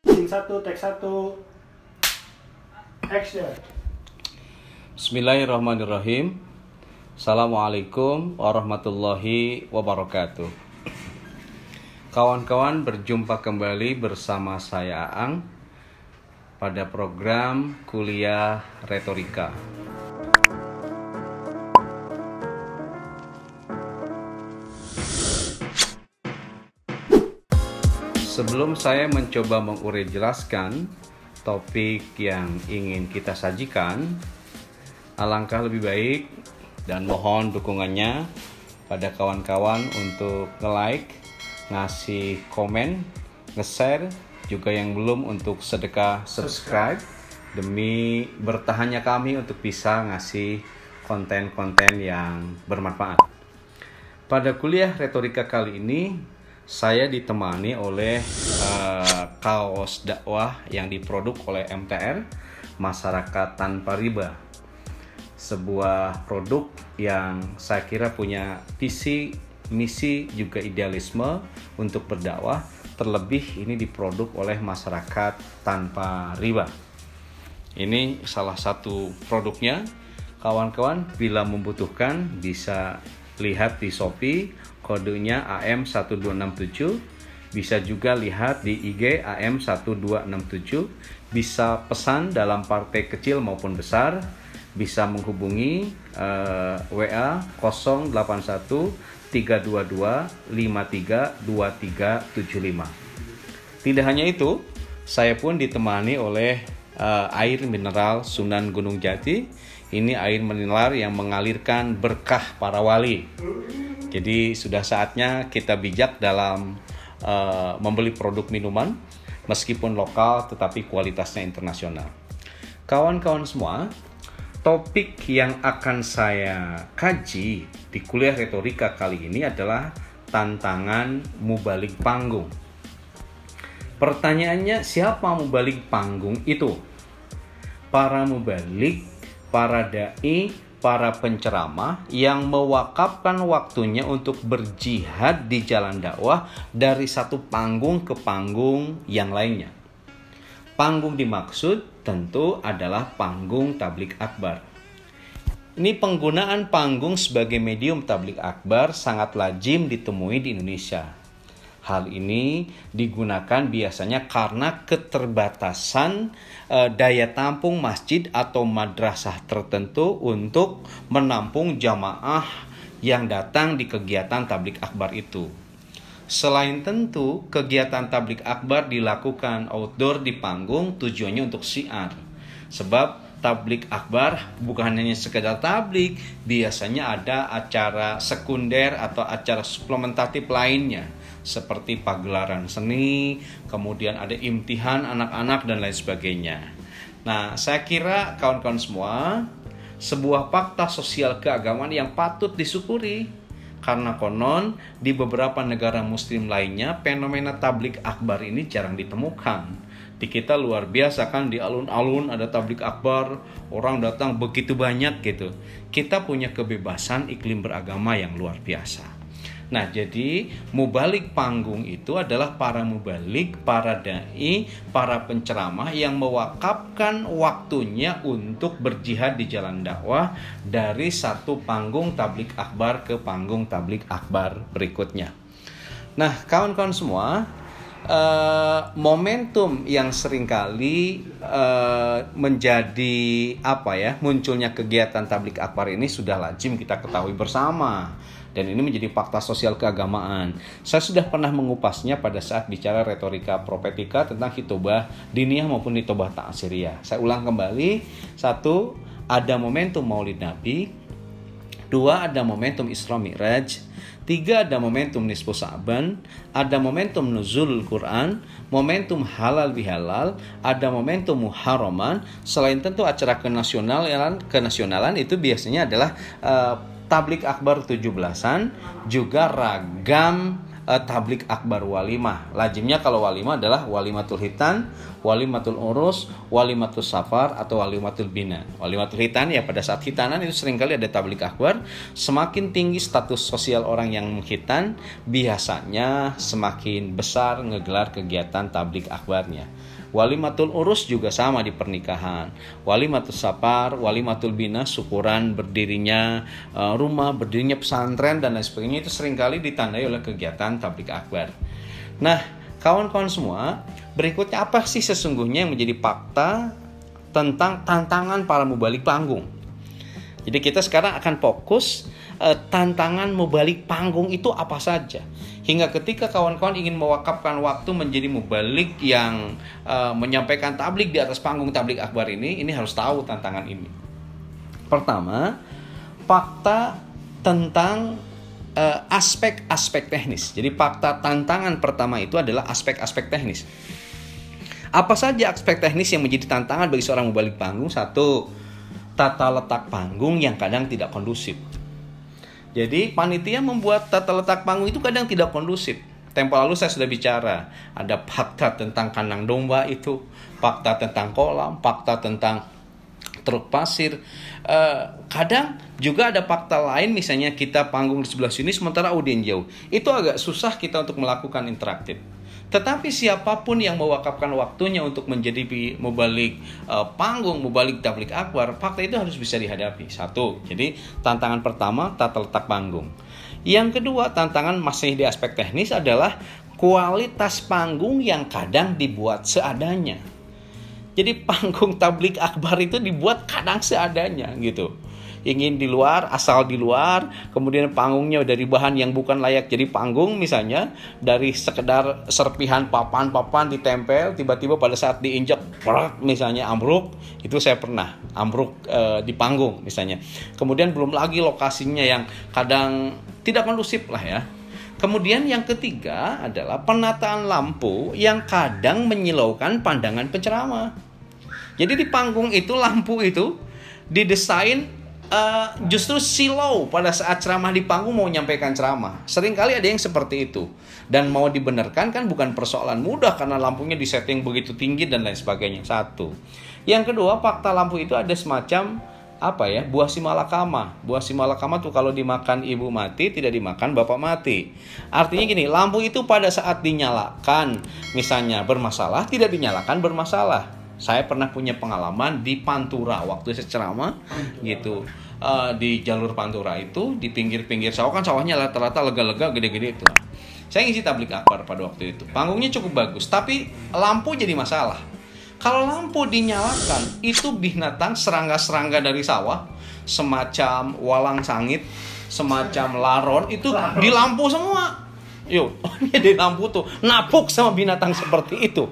Scene 1, take 1, action. Bismillahirrahmanirrahim. Assalamualaikum warahmatullahi wabarakatuh. Kawan-kawan, berjumpa kembali bersama saya Aang pada program Kuliah Retorika. Sebelum saya mencoba mengurai jelaskan topik yang ingin kita sajikan, alangkah lebih baik dan mohon dukungannya pada kawan-kawan untuk nge-like, ngasih komen, nge-share, juga yang belum untuk sedekah subscribe demi bertahannya kami untuk bisa ngasih konten-konten yang bermanfaat. Pada kuliah retorika kali ini saya ditemani oleh kaos dakwah yang diproduk oleh MTR, Masyarakat Tanpa Riba. Sebuah produk yang saya kira punya visi, misi, juga idealisme untuk berdakwah. Terlebih ini diproduk oleh Masyarakat Tanpa Riba. Ini salah satu produknya. Kawan-kawan bila membutuhkan bisa lihat di Shopee, kodenya AM1267. Bisa juga lihat di IG AM1267. Bisa pesan dalam partai kecil maupun besar. Bisa menghubungi WA 081 322 532375. Tidak hanya itu, saya pun ditemani oleh air mineral Sunan Gunung Jati. Ini air mineral yang mengalirkan berkah para wali. Jadi sudah saatnya kita bijak dalam membeli produk minuman, meskipun lokal tetapi kualitasnya internasional. Kawan-kawan semua, topik yang akan saya kaji di kuliah retorika kali ini adalah tantangan mubalik panggung. Pertanyaannya, siapa mubalik panggung itu? Para mubalik, para dai, para penceramah yang mewakafkan waktunya untuk berjihad di jalan dakwah dari satu panggung ke panggung yang lainnya. Panggung dimaksud tentu adalah panggung tabligh akbar. Ini penggunaan panggung sebagai medium tabligh akbar sangat lazim ditemui di Indonesia. Hal ini digunakan biasanya karena keterbatasan daya tampung masjid atau madrasah tertentu untuk menampung jamaah yang datang di kegiatan tabligh akbar itu. Selain tentu, kegiatan tabligh akbar dilakukan outdoor di panggung tujuannya untuk syiar. Sebab tabligh akbar bukan hanya sekedar tabligh, biasanya ada acara sekunder atau acara suplementatif lainnya, seperti pagelaran seni, kemudian ada imtihan anak-anak dan lain sebagainya. Nah, saya kira kawan-kawan semua, sebuah fakta sosial keagamaan yang patut disyukuri. Karena konon di beberapa negara muslim lainnya fenomena tabligh akbar ini jarang ditemukan. Di kita luar biasa kan, di alun-alun ada tabligh akbar, orang datang begitu banyak gitu. Kita punya kebebasan iklim beragama yang luar biasa. Nah, jadi mubalik panggung itu adalah para mubalik, para dai, para penceramah yang mewakafkan waktunya untuk berjihad di jalan dakwah dari satu panggung tabligh akbar ke panggung tabligh akbar berikutnya. Nah, kawan-kawan semua, momentum yang seringkali menjadi munculnya kegiatan tabligh akbar ini sudah lazim kita ketahui bersama. Dan ini menjadi fakta sosial keagamaan. Saya sudah pernah mengupasnya pada saat bicara retorika profetika tentang hitobah diniyah maupun hitobah ta'asiriyah. Saya ulang kembali. 1. Ada momentum Maulid Nabi. 2. Ada momentum Isra Mi'raj. 3. Ada momentum Nisfu Sa'ban. Ada momentum Nuzul Quran. Momentum halal bihalal. Ada momentum Muharraman. Selain tentu acara kenasionalan itu biasanya adalah tabligh akbar 17-an, juga ragam tabligh akbar walimah. Lazimnya kalau walimah adalah walimatul hitan, walimatul urus, walimatul safar, atau walimatul bina. Walimatul hitan ya pada saat hitanan itu seringkali ada tabligh akbar. Semakin tinggi status sosial orang yang menghitan, biasanya semakin besar ngegelar kegiatan tabligh akbarnya. Walimatul urus juga sama di pernikahan. Walimatul safar, walimatul bina, syukuran berdirinya rumah, berdirinya pesantren dan lain sebagainya itu seringkali ditandai oleh kegiatan tabligh akbar. Nah, kawan-kawan semua, berikutnya apa sih sesungguhnya yang menjadi fakta tentang tantangan para mubalik panggung? Jadi kita sekarang akan fokus tantangan mubalik panggung itu apa saja. Hingga ketika kawan-kawan ingin mewakafkan waktu menjadi mubalik yang menyampaikan tabligh di atas panggung tabligh akbar ini harus tahu tantangan ini. Pertama, fakta tentang aspek-aspek teknis. Jadi fakta tantangan pertama itu adalah aspek-aspek teknis. Apa saja aspek teknis yang menjadi tantangan bagi seorang mubalik panggung? Satu, tata letak panggung yang kadang tidak kondusif. Jadi panitia membuat tata letak panggung itu kadang tidak kondusif. Tempo lalu saya sudah bicara, ada fakta tentang kandang domba itu, fakta tentang kolam, fakta tentang truk pasir. Kadang juga ada fakta lain, misalnya kita panggung di sebelah sini sementara audien jauh. Itu agak susah kita untuk melakukan interaktif. Tetapi siapapun yang mewakafkan waktunya untuk menjadi mubalik panggung, mubalik tabligh akbar, fakta itu harus bisa dihadapi. Satu, jadi tantangan pertama tata letak panggung. Yang kedua, tantangan masih di aspek teknis adalah kualitas panggung yang kadang dibuat seadanya. Jadi panggung tabligh akbar itu dibuat kadang seadanya gitu. Ingin di luar, asal di luar, kemudian panggungnya dari bahan yang bukan layak jadi panggung, misalnya dari sekedar serpihan papan-papan ditempel, tiba-tiba pada saat diinjak misalnya ambruk. Itu saya pernah ambruk di panggung misalnya. Kemudian belum lagi lokasinya yang kadang tidak kondusif lah ya. Kemudian yang ketiga adalah penataan lampu yang kadang menyilaukan pandangan penceramah. Jadi di panggung itu lampu itu didesain justru silau pada saat ceramah di panggung mau menyampaikan ceramah. Seringkali ada yang seperti itu. Dan mau dibenarkan kan bukan persoalan mudah karena lampunya disetting begitu tinggi dan lain sebagainya. Satu. Yang kedua, fakta lampu itu ada semacam buah simalakama. Buah simalakama tuh kalau dimakan ibu mati, tidak dimakan bapak mati. Artinya gini, lampu itu pada saat dinyalakan misalnya bermasalah, tidak dinyalakan bermasalah. Saya pernah punya pengalaman di Pantura waktu saya ceramah gitu, di jalur Pantura itu di pinggir-pinggir sawah, kan sawahnya rata-rata lega-lega gede-gede itu. Saya ngisi tabligh akbar pada waktu itu. Panggungnya cukup bagus, tapi lampu jadi masalah. Kalau lampu dinyalakan, itu binatang serangga-serangga dari sawah, semacam walang sangit, semacam laron, itu di lampu semua. Yuk, di lampu tuh napuk sama binatang seperti itu.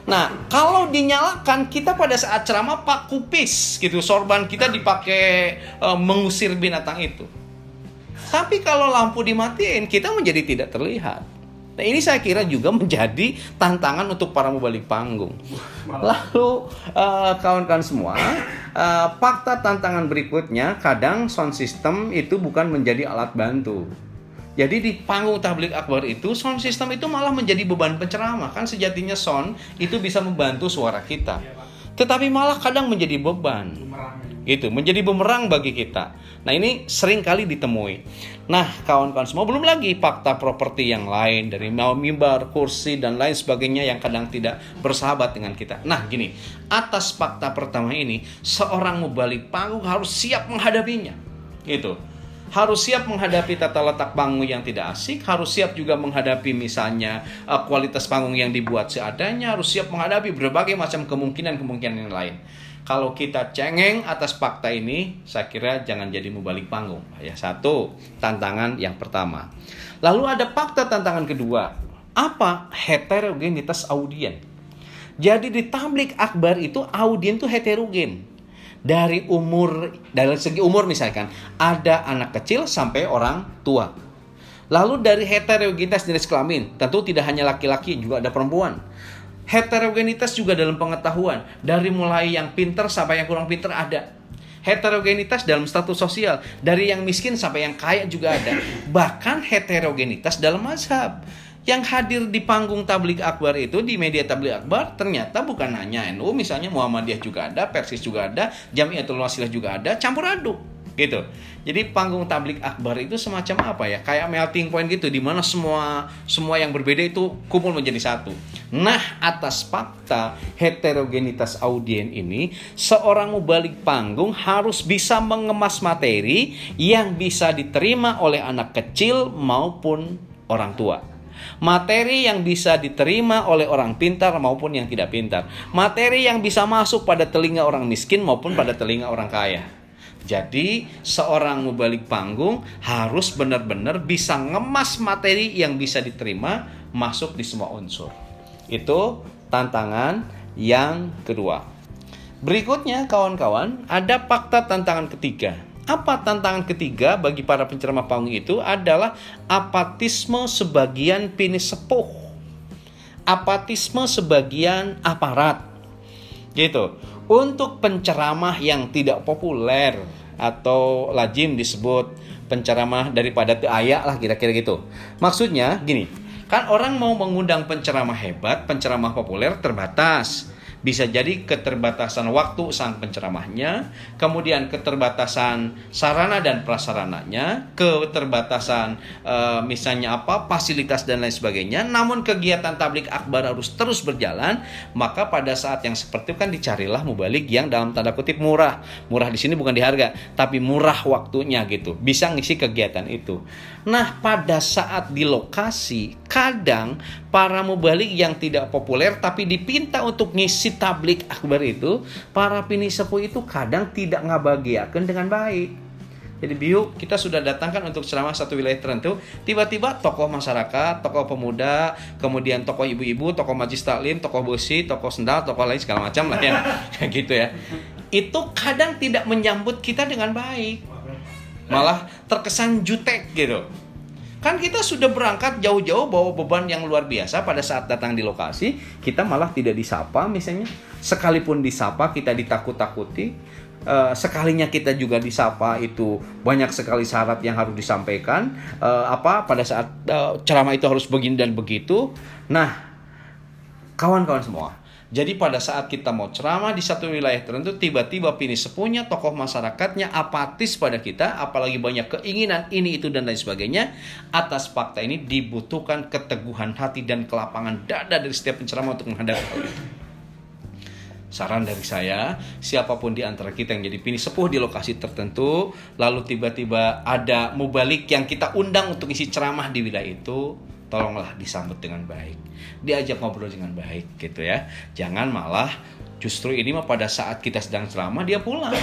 Nah, kalau dinyalakan, kita pada saat ceramah kupis gitu, sorban kita dipakai mengusir binatang itu. Tapi kalau lampu dimatiin, kita menjadi tidak terlihat. Nah, ini saya kira juga menjadi tantangan untuk para mubalik panggung. Lalu kawan-kawan semua, fakta tantangan berikutnya, kadang sound system itu bukan menjadi alat bantu. Jadi di panggung tabligh akbar itu sound system itu malah menjadi beban penceramah. Kan sejatinya sound itu bisa membantu suara kita, tetapi malah kadang menjadi beban gitu, menjadi bumerang bagi kita. Nah, ini sering kali ditemui. Nah, kawan-kawan semua, belum lagi fakta properti yang lain dari mimbar, kursi dan lain sebagainya yang kadang tidak bersahabat dengan kita. Nah, gini, atas fakta pertama ini seorang mubalik panggung harus siap menghadapinya gitu. Harus siap menghadapi tata letak panggung yang tidak asik, harus siap juga menghadapi misalnya kualitas panggung yang dibuat seadanya, harus siap menghadapi berbagai macam kemungkinan-kemungkinan yang lain. Kalau kita cengeng atas fakta ini, saya kira jangan jadi mubalik panggung. Ya, satu, tantangan yang pertama. Lalu ada fakta tantangan kedua. Apa? Heterogenitas audien. Jadi di tabligh akbar itu audien itu heterogen. Dari segi umur misalkan, ada anak kecil sampai orang tua. Lalu dari heterogenitas jenis kelamin, tentu tidak hanya laki-laki, juga ada perempuan. Heterogenitas juga dalam pengetahuan, dari mulai yang pintar sampai yang kurang pintar ada. Heterogenitas dalam status sosial, dari yang miskin sampai yang kaya juga ada. Bahkan heterogenitas dalam mazhab. Yang hadir di panggung tabligh akbar itu, di media tabligh akbar, ternyata bukan hanya NU, misalnya Muhammadiyah juga ada, Persis juga ada, Jamiatul Wasilah juga ada, campur aduk gitu. Jadi panggung tabligh akbar itu semacam kayak melting point gitu, di mana semua yang berbeda itu kumpul menjadi satu. Nah, atas fakta heterogenitas audien ini, seorang mubalik panggung harus bisa mengemas materi yang bisa diterima oleh anak kecil maupun orang tua. Materi yang bisa diterima oleh orang pintar maupun yang tidak pintar. Materi yang bisa masuk pada telinga orang miskin maupun pada telinga orang kaya. Jadi seorang mubalik panggung harus benar-benar bisa ngemas materi yang bisa diterima masuk di semua unsur. Itu tantangan yang kedua. Berikutnya kawan-kawan, ada fakta tantangan ketiga. Apa tantangan ketiga bagi para penceramah panggung itu adalah apatisme sebagian pinisepuh. Apatisme sebagian aparat. Gitu. Untuk penceramah yang tidak populer atau lazim disebut penceramah daripada teu aya lah, kira-kira gitu. Maksudnya gini, kan orang mau mengundang penceramah hebat, penceramah populer terbatas. Bisa jadi keterbatasan waktu sang penceramahnya, kemudian keterbatasan sarana dan prasarananya, keterbatasan misalnya fasilitas dan lain sebagainya. Namun kegiatan tablik akbar harus terus berjalan, maka pada saat yang seperti itu kan dicarilah mubalik yang dalam tanda kutip murah. Murah di sini bukan di harga, tapi murah waktunya gitu. Bisa ngisi kegiatan itu. Nah, pada saat di lokasi, kadang para mubalik yang tidak populer tapi dipinta untuk ngisi tablik akbar itu, para pinisepuh itu kadang tidak ngabagiakeun dengan baik. Jadi biu kita sudah datangkan untuk ceramah satu wilayah tertentu, tiba-tiba tokoh masyarakat, tokoh pemuda, kemudian tokoh ibu-ibu, tokoh majlis taklim, tokoh besi, tokoh sendal, tokoh lain segala macam lah ya. Kayak gitu ya. Itu kadang tidak menyambut kita dengan baik. Malah terkesan jutek gitu. Kan kita sudah berangkat jauh-jauh bawa beban yang luar biasa, pada saat datang di lokasi kita malah tidak disapa misalnya. Sekalipun disapa kita ditakut-takuti. Sekalinya kita juga disapa itu banyak sekali syarat yang harus disampaikan. Pada saat ceramah itu harus begini dan begitu. Nah, kawan-kawan semua, jadi pada saat kita mau ceramah di satu wilayah tertentu, tiba-tiba pinisepuhnya, tokoh masyarakatnya apatis pada kita, apalagi banyak keinginan ini, itu, dan lain sebagainya. Atas fakta ini dibutuhkan keteguhan hati dan kelapangan dada dari setiap penceramah untuk menghadapi hal itu. Saran dari saya, siapapun di antara kita yang jadi pinisepuh di lokasi tertentu, lalu tiba-tiba ada mubalik yang kita undang untuk isi ceramah di wilayah itu, tolonglah disambut dengan baik, diajak ngobrol dengan baik gitu ya. Jangan malah justru ini mah pada saat kita sedang ceramah dia pulang.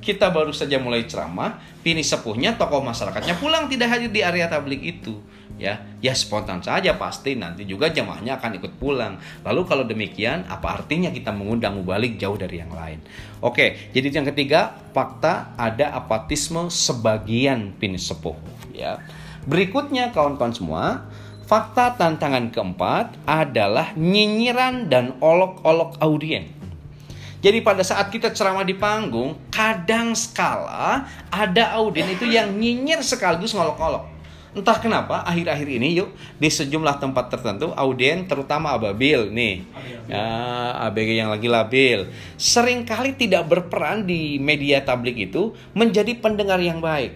Kita baru saja mulai ceramah, pinisepuhnya, tokoh masyarakatnya pulang, tidak hadir di area tablik itu. Ya spontan saja, pasti nanti juga jamaahnya akan ikut pulang. Lalu kalau demikian, apa artinya kita mengundang mubalik jauh dari yang lain? Oke, jadi yang ketiga, fakta ada apatisme sebagian pinisepuh. Ya. Berikutnya kawan-kawan semua, fakta tantangan keempat adalah nyinyiran dan olok-olok audien. Jadi pada saat kita ceramah di panggung, kadang skala ada audien itu yang nyinyir sekaligus ngolok-olok. Entah kenapa akhir-akhir ini di sejumlah tempat tertentu audien, terutama ababil nih, ABG yang lagi labil, seringkali tidak berperan di media tablik itu menjadi pendengar yang baik.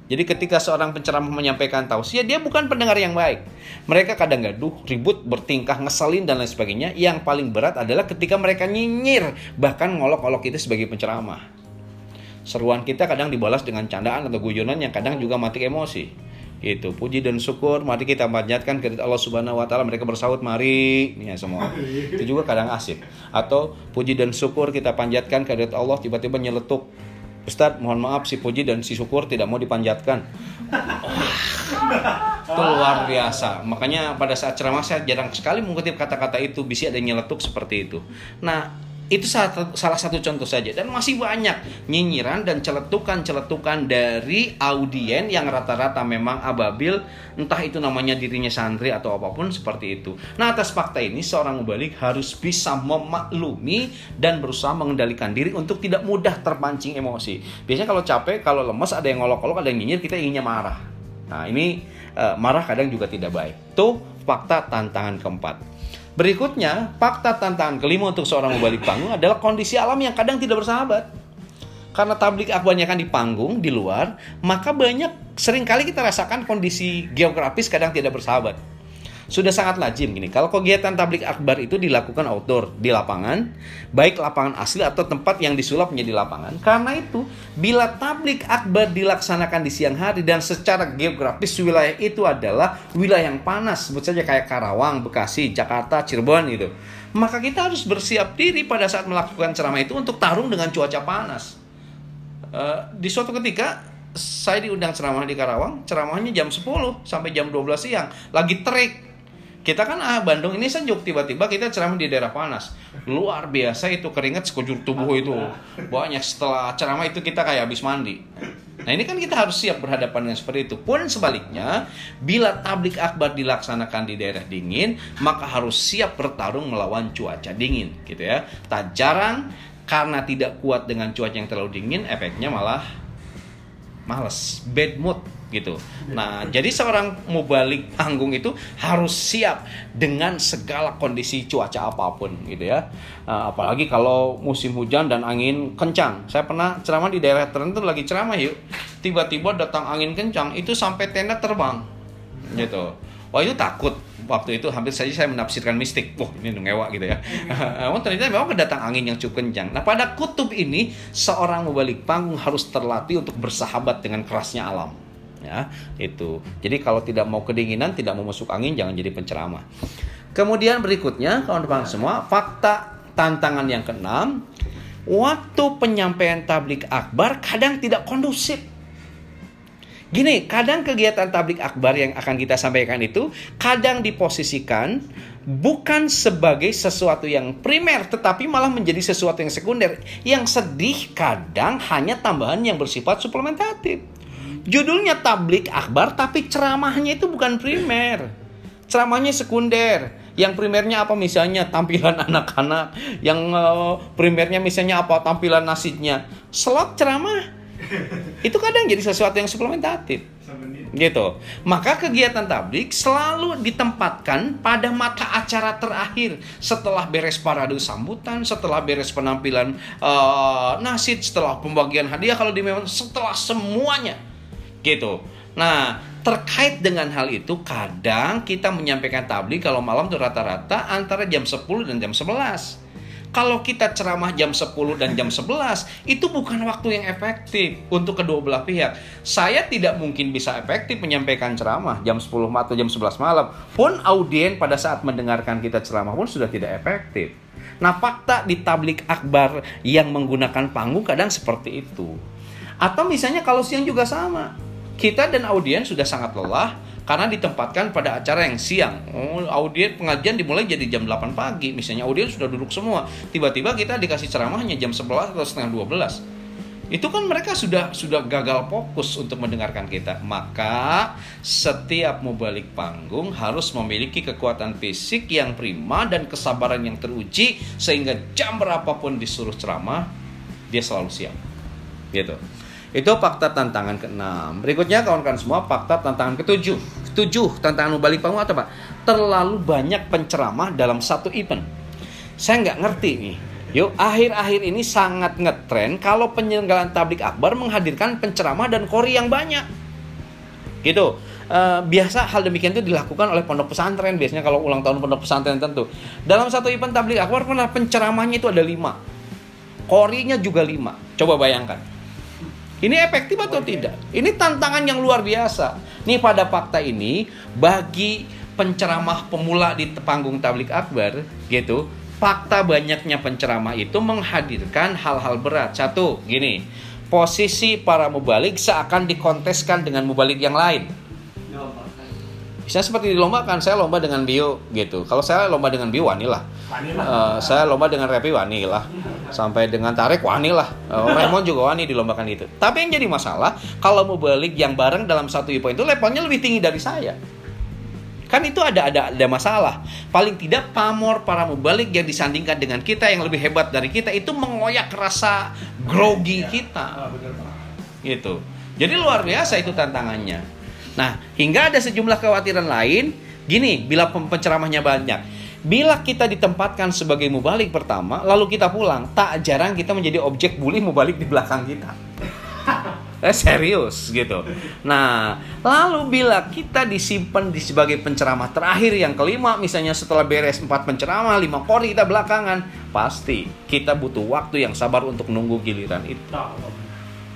Jadi ketika seorang penceramah menyampaikan tausiah, dia bukan pendengar yang baik. Mereka kadang gaduh, ribut, bertingkah, ngeselin, dan lain sebagainya. Yang paling berat adalah ketika mereka nyinyir, bahkan ngolok-olok kita sebagai penceramah. Seruan kita kadang dibalas dengan candaan atau guyonan yang kadang juga mati emosi. Itu puji dan syukur mari kita panjatkan ke Allah Subhanahu wa taala, mereka bersaut mari ya semua. Itu juga kadang asik. Atau puji dan syukur kita panjatkan ke Allah, tiba-tiba nyeletuk, Ustadz mohon maaf si puji dan si syukur tidak mau dipanjatkan. Itu luar biasa. Makanya pada saat ceramah saya jarang sekali mengutip kata-kata itu, bisa ada nyeletuk seperti itu. Nah, itu salah satu contoh saja, dan masih banyak nyinyiran dan celetukan-celetukan dari audien yang rata-rata memang ababil, entah itu namanya dirinya santri atau apapun seperti itu. Nah, atas fakta ini seorang mubalik harus bisa memaklumi dan berusaha mengendalikan diri untuk tidak mudah terpancing emosi. Biasanya kalau capek, kalau lemes, ada yang ngolok-ngolok, ada yang nyinyir, kita inginnya marah. Nah, ini marah kadang juga tidak baik. Itu fakta tantangan keempat. Berikutnya, fakta tantangan kelima untuk seorang mubalik panggung adalah kondisi alam yang kadang tidak bersahabat. Karena tablik akbarnya kan di panggung, di luar, maka seringkali kita rasakan kondisi geografis kadang tidak bersahabat. Sudah sangat lazim gini. Kalau kegiatan tablik akbar itu dilakukan outdoor, di lapangan, baik lapangan asli atau tempat yang disulap menjadi lapangan. Karena itu, bila tablik akbar dilaksanakan di siang hari dan secara geografis wilayah itu adalah wilayah yang panas, sebut saja kayak Karawang, Bekasi, Jakarta, Cirebon gitu. Maka kita harus bersiap diri pada saat melakukan ceramah itu untuk tarung dengan cuaca panas. Di suatu ketika saya diundang ceramah di Karawang, ceramahnya jam 10 sampai jam 12 siang, lagi terik. Kita kan Bandung ini sejuk, tiba-tiba kita ceramah di daerah panas. Luar biasa itu, keringat sekujur tubuh itu. Banyak, setelah ceramah itu kita kayak habis mandi. Nah ini kan kita harus siap berhadapan dengan seperti itu. Pun sebaliknya, bila tablik akbar dilaksanakan di daerah dingin, maka harus siap bertarung melawan cuaca dingin, gitu ya. Tak jarang karena tidak kuat dengan cuaca yang terlalu dingin, efeknya malah males, bad mood gitu. Nah, jadi seorang mubalik panggung itu harus siap dengan segala kondisi cuaca apapun gitu ya. Apalagi kalau musim hujan dan angin kencang. Saya pernah ceramah di daerah tertentu, lagi ceramah yuk, tiba-tiba datang angin kencang, itu sampai tenda terbang gitu. Wah itu takut. Waktu itu hampir saja saya menafsirkan mistik. Wah ini ngewa gitu ya. Ternyata memang kedatang angin yang cukup kencang. Nah pada kutub ini, seorang mubalik panggung harus terlatih untuk bersahabat dengan kerasnya alam. Ya, itu. Jadi kalau tidak mau kedinginan, tidak mau masuk angin, jangan jadi penceramah. Kemudian berikutnya, kawan-kawan semua, fakta tantangan yang keenam, waktu penyampaian tablik akbar kadang tidak kondusif. Gini, kadang kegiatan tablik akbar yang akan kita sampaikan itu kadang diposisikan bukan sebagai sesuatu yang primer, tetapi malah menjadi sesuatu yang sekunder. Yang sedih kadang hanya tambahan yang bersifat suplementatif. Judulnya tablik akbar, tapi ceramahnya itu bukan primer. Ceramahnya sekunder. Yang primernya apa misalnya? Tampilan anak-anak. Yang primernya misalnya apa? Tampilan nasibnya. Slot ceramah. Itu kadang jadi sesuatu yang suplementatif. Gitu. Maka kegiatan tablik selalu ditempatkan pada mata acara terakhir. Setelah beres parade sambutan, setelah beres penampilan nasid, setelah pembagian hadiah kalau di memang, setelah semuanya. Gitu. Nah, terkait dengan hal itu, kadang kita menyampaikan tablik kalau malam itu rata-rata antara jam 10 dan jam 11. Kalau kita ceramah jam 10 dan jam 11, itu bukan waktu yang efektif untuk kedua belah pihak. Saya tidak mungkin bisa efektif menyampaikan ceramah jam 10 atau jam 11 malam. Pun audien pada saat mendengarkan kita ceramah pun sudah tidak efektif. Nah, fakta di tablik akbar yang menggunakan panggung kadang seperti itu. Atau misalnya kalau siang juga sama. Kita dan audien sudah sangat lelah karena ditempatkan pada acara yang siang. Audien pengajian dimulai jadi jam 8 pagi. Misalnya audien sudah duduk semua. Tiba-tiba kita dikasih ceramahnya jam 11 atau setengah 12. Itu kan mereka sudah gagal fokus untuk mendengarkan kita. Maka setiap mubalik panggung harus memiliki kekuatan fisik yang prima dan kesabaran yang teruji, sehingga jam berapapun disuruh ceramah, dia selalu siap. Gitu. Itu fakta tantangan ke-6. Berikutnya kawan-kawan semua, fakta tantangan ke-7. 7 tantangan mubalik panggung apa, Pak? Terlalu banyak penceramah dalam satu event. Saya nggak ngerti nih. Yuk, akhir-akhir ini sangat ngetren kalau penyelenggaraan tablik akbar menghadirkan penceramah dan qori yang banyak. Gitu. Biasa hal demikian itu dilakukan oleh pondok pesantren. Biasanya kalau ulang tahun pondok pesantren tentu. Dalam satu event tablik akbar pernah penceramahnya itu ada 5. Qorinya juga 5. Coba bayangkan. Ini efektif atau tidak? Ini tantangan yang luar biasa. Nih pada fakta ini, bagi penceramah pemula di panggung tablik akbar, gitu, fakta banyaknya penceramah itu menghadirkan hal-hal berat. Satu, gini, posisi para mubalik seakan dikonteskan dengan mubalik yang lain. Misalnya seperti dilombakan, saya lomba dengan bio gitu. Kalau saya lomba dengan bio, wanilah. Saya lomba dengan repi, wanilah. Sampai dengan tarik, wanilah. Raymond juga wani dilombakan itu. Tapi yang jadi masalah, kalau mubalik yang bareng dalam satu event itu levelnya lebih tinggi dari saya. Kan itu ada masalah. Paling tidak pamor para mubalik yang disandingkan dengan kita yang lebih hebat dari kita itu mengoyak rasa grogi kita. Gitu. Jadi luar biasa itu tantangannya. Nah, hingga ada sejumlah kekhawatiran lain. Gini, bila penceramahnya banyak, bila kita ditempatkan sebagai mubalik pertama, lalu kita pulang, tak jarang kita menjadi objek bully mubalik di belakang kita. Serius gitu. Nah, lalu bila kita disimpan sebagai penceramah terakhir yang kelima, misalnya setelah beres 4 penceramah, 5 kori kita belakangan, pasti kita butuh waktu yang sabar untuk nunggu giliran itu.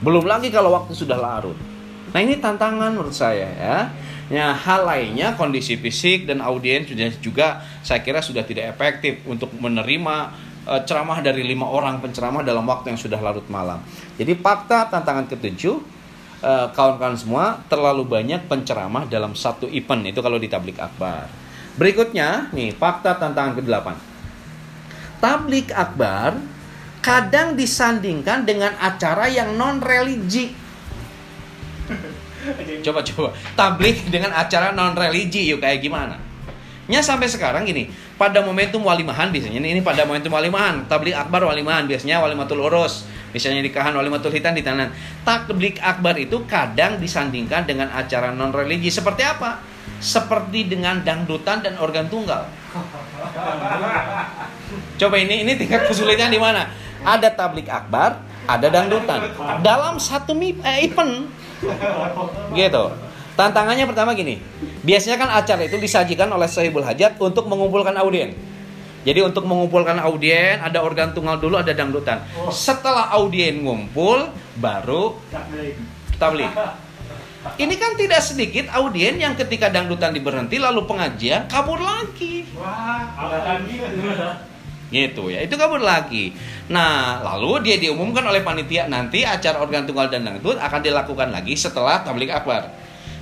Belum lagi kalau waktu sudah larut. Nah, ini tantangan menurut saya ya. Nah, hal lainnya kondisi fisik dan audiens juga saya kira sudah tidak efektif untuk menerima ceramah dari 5 orang penceramah dalam waktu yang sudah larut malam. Jadi fakta tantangan ketujuh, kawan-kawan semua, terlalu banyak penceramah dalam satu event. Itu kalau di tablik akbar. Berikutnya nih, fakta tantangan ke-8. Tablik akbar kadang disandingkan dengan acara yang non religi. Coba tablik dengan acara non religi yuk, kayak gimana? Nya sampai sekarang gini, pada momentum walimahan biasanya ini pada momentum walimahan, tablik akbar walimahan biasanya walimatul urus, misalnya nikahan walimatul hitan di tanah. Tablik akbar itu kadang disandingkan dengan acara non religi. Seperti apa? Seperti dengan dangdutan dan organ tunggal. Coba ini tingkat kesulitan di mana? Ada tablik akbar, ada dangdutan dalam satu event. Gitu. Tantangannya pertama gini. Biasanya kan acara itu disajikan oleh sahibul hajat untuk mengumpulkan audien. Jadi untuk mengumpulkan audien ada organ tunggal dulu, ada dangdutan. Setelah audien ngumpul baru tablik. Ini kan tidak sedikit audien yang ketika dangdutan diberhenti lalu pengajian kabur lagi. Gitu ya, itu kabur lagi. Nah, lalu dia diumumkan oleh panitia nanti acara organ tunggal dan dangdut akan dilakukan lagi setelah tablik akbar.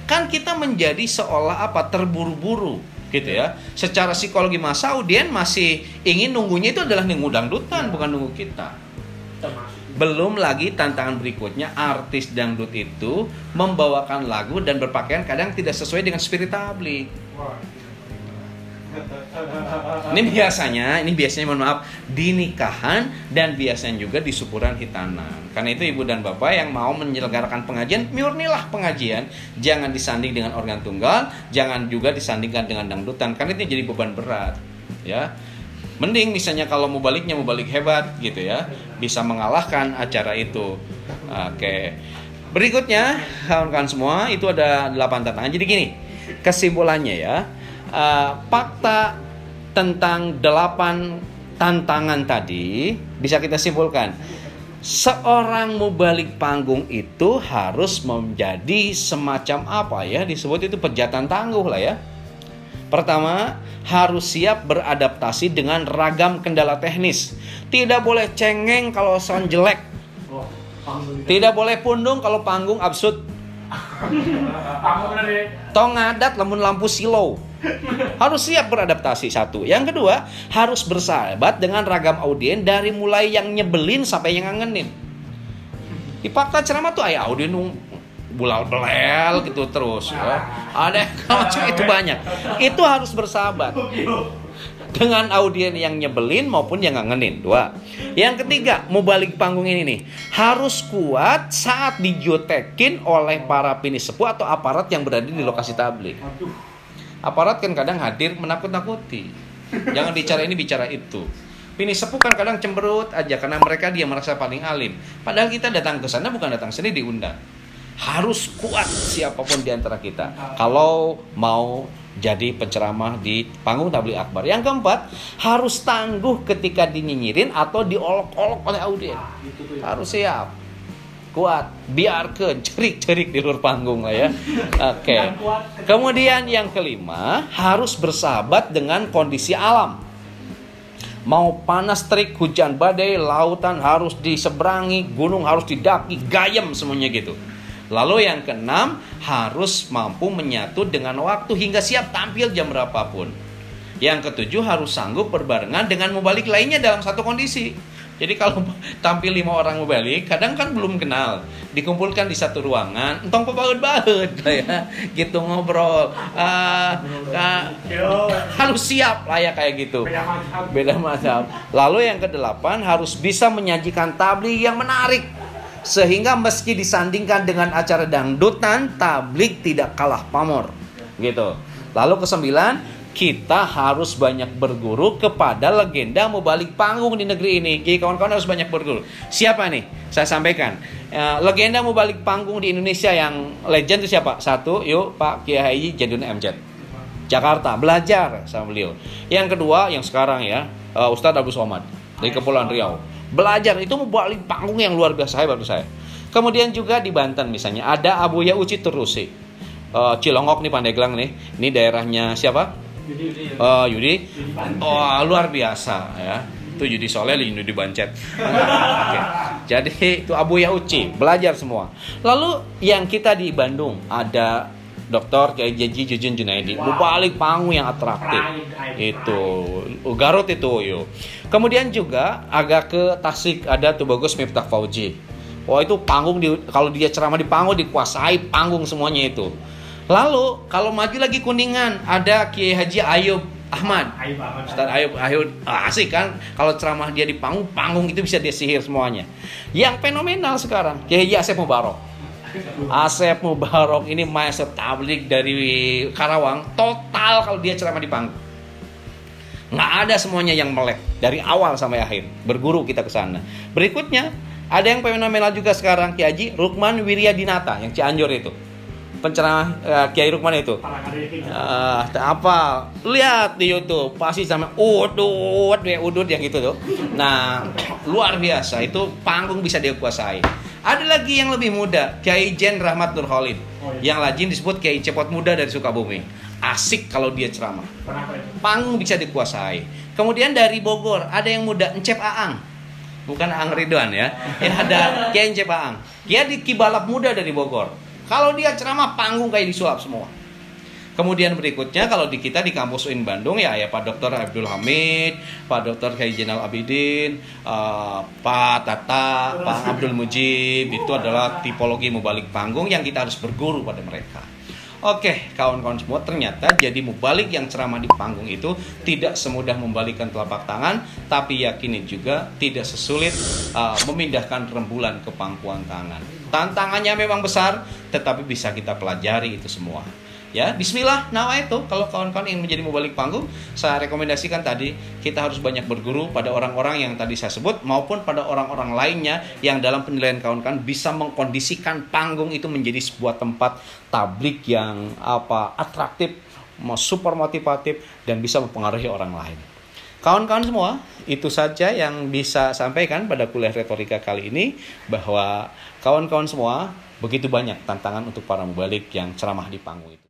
Kan kita menjadi seolah terburu-buru gitu ya. Secara psikologi masa audien masih ingin nunggunya itu adalah nunggu dangdutan, bukan nunggu kita. Belum lagi tantangan berikutnya, artis dangdut itu membawakan lagu dan berpakaian kadang tidak sesuai dengan spirit tablik. Ini biasanya mohon maaf di nikahan dan biasanya juga di syukuran hitanan. Karena itu ibu dan bapak yang mau menyelenggarakan pengajian, murnilah pengajian, jangan disanding dengan organ tunggal, jangan juga disandingkan dengan dangdutan, karena itu jadi beban berat ya. Mending misalnya kalau mau balik hebat gitu ya, bisa mengalahkan acara itu. Oke. Berikutnya kawan-kawan semua, itu ada 8 tantangan. Jadi gini, kesimpulannya ya. Fakta tentang 8 tantangan tadi bisa kita simpulkan. Seorang mubalik panggung itu harus menjadi semacam apa ya, disebut itu pejatan tangguh lah ya. Pertama, harus siap beradaptasi dengan ragam kendala teknis. Tidak boleh cengeng kalau sound jelek. Tidak boleh pundung kalau panggung absurd. Tong ngadat lamun lampu silau. Harus siap beradaptasi, satu. Yang kedua, harus bersahabat dengan ragam audien dari mulai yang nyebelin sampai yang ngangenin. Di fakta ceramah tuh ayah audien bulal belel gitu terus ya. Ada macam itu banyak. Itu harus bersahabat dengan audien yang nyebelin maupun yang ngangenin. 2. Yang ketiga, mau balik panggung ini nih, harus kuat saat dijotekin oleh para pinisepuh atau aparat yang berada di lokasi tablik. Aparat kan kadang hadir menakut-nakuti. Jangan bicara ini, bicara itu. Pinisepuh kan kadang cemberut aja karena dia merasa paling alim. Padahal kita datang ke sana bukan datang sini diundang. Harus kuat siapapun di antara kita kalau mau jadi penceramah di panggung tablik akbar. Yang keempat, harus tangguh ketika dinyinyirin atau diolok-olok oleh audien. Harus siap, kuat, biarkan cerik-cerik di luar panggung lah ya. Oke. Kemudian yang kelima, harus bersahabat dengan kondisi alam. Mau panas terik, hujan badai, lautan harus diseberangi, gunung harus didaki, gayem semuanya gitu. Lalu yang keenam, harus mampu menyatu dengan waktu hingga siap tampil jam berapapun. Yang ketujuh, harus sanggup berbarengan dengan mubalik lainnya dalam satu kondisi. Jadi kalau tampil 5 orang mubalik, kadang kan belum kenal, dikumpulkan di satu ruangan, entong pebaut-baut ya, gitu ngobrol. Harus siap lah ya kayak gitu. Beda macam. Lalu yang kedelapan, harus bisa menyajikan tablik yang menarik. Sehingga meski disandingkan dengan acara dangdutan, tablik tidak kalah pamor. Gitu. Lalu ke-9, kita harus banyak berguru kepada legenda mubalik panggung di negeri ini. Jadi kawan-kawan harus banyak berguru. Siapa nih? Saya sampaikan. Legenda mubalik panggung di Indonesia yang legend itu siapa? Satu, yuk Pak Kiai Haji Jadun MZ. Jakarta, belajar sama beliau. Yang kedua, yang sekarang ya, Ustadz Abdul Somad dari Kepulauan Riau. Belajar, itu mubalik panggung yang luar biasa hebat menurut saya. Kemudian juga di Banten misalnya, ada Abuya Uci Terusi. Cilongok nih, Pandeglang nih. Ini daerahnya siapa? Yudi. Oh, luar biasa ya. Itu Yudi Soleh, Yudi Bancet. Okay. Jadi itu Abuya Uci, belajar semua. Lalu yang kita di Bandung ada Dr. Kiai Haji Jujun Junaidi, mubalik panggung yang atraktif. Itu Garut itu yuk. Kemudian juga agak ke Tasik ada Tubagus Miftah Fauji. Wah, itu panggung kalau dia ceramah di panggung dikuasai panggung semuanya itu. Lalu kalau maju lagi Kuningan ada Kiai Haji Ayub Ahmad. Ustaz Ayub asik kan, kalau ceramah dia di panggung itu bisa dia sihir semuanya. Yang fenomenal sekarang Kiai Haji Asep Mubarok. Asep Mubarok ini maestro tabligh dari Karawang, total kalau dia ceramah di panggung. Nggak ada semuanya yang melek dari awal sampai akhir. Berguru kita ke sana. Berikutnya ada yang fenomenal juga sekarang Kiai Haji Rukman Wiryadinata yang Cianjur itu. Penceramah Kiai Rukman itu apa lihat di YouTube pasti sama udut yang itu tuh. Nah, luar biasa, itu panggung bisa dia kuasai. Ada lagi yang lebih muda, Kiai Jen Rahmat Nur Khalid, yang lazim disebut Kiai Cepot Muda dari Sukabumi. Asik kalau dia ceramah, panggung bisa dikuasai. Kemudian dari Bogor ada yang muda, Encep Aang, bukan Aang Ridwan ya. Ada Kiai Encep Aang, dia di Kibalap Muda dari Bogor. Kalau dia ceramah panggung kayak disulap semua. Kemudian berikutnya kalau di kita di kampus UIN Bandung ya Pak Dr. Abdul Hamid, Pak Dr. Kiai Jenal Abidin, Pak Tata, Pak Abdul Mujib, itu adalah tipologi mubalik panggung yang kita harus berguru pada mereka. Oke, kawan-kawan semua, ternyata jadi mubalik yang ceramah di panggung itu tidak semudah membalikkan telapak tangan, tapi yakini juga tidak sesulit memindahkan rembulan ke pangkuan tangan. Tantangannya memang besar, tetapi bisa kita pelajari itu semua. Ya, bismillah, itu kalau kawan-kawan ingin menjadi mubalik panggung, saya rekomendasikan tadi kita harus banyak berguru pada orang-orang yang tadi saya sebut maupun pada orang-orang lainnya yang dalam penilaian kawan-kawan bisa mengkondisikan panggung itu menjadi sebuah tempat tabligh yang atraktif, super motivatif dan bisa mempengaruhi orang lain. Kawan-kawan semua, itu saja yang bisa sampaikan pada kuliah retorika kali ini, bahwa kawan-kawan semua begitu banyak tantangan untuk para mubalik yang ceramah di panggung itu.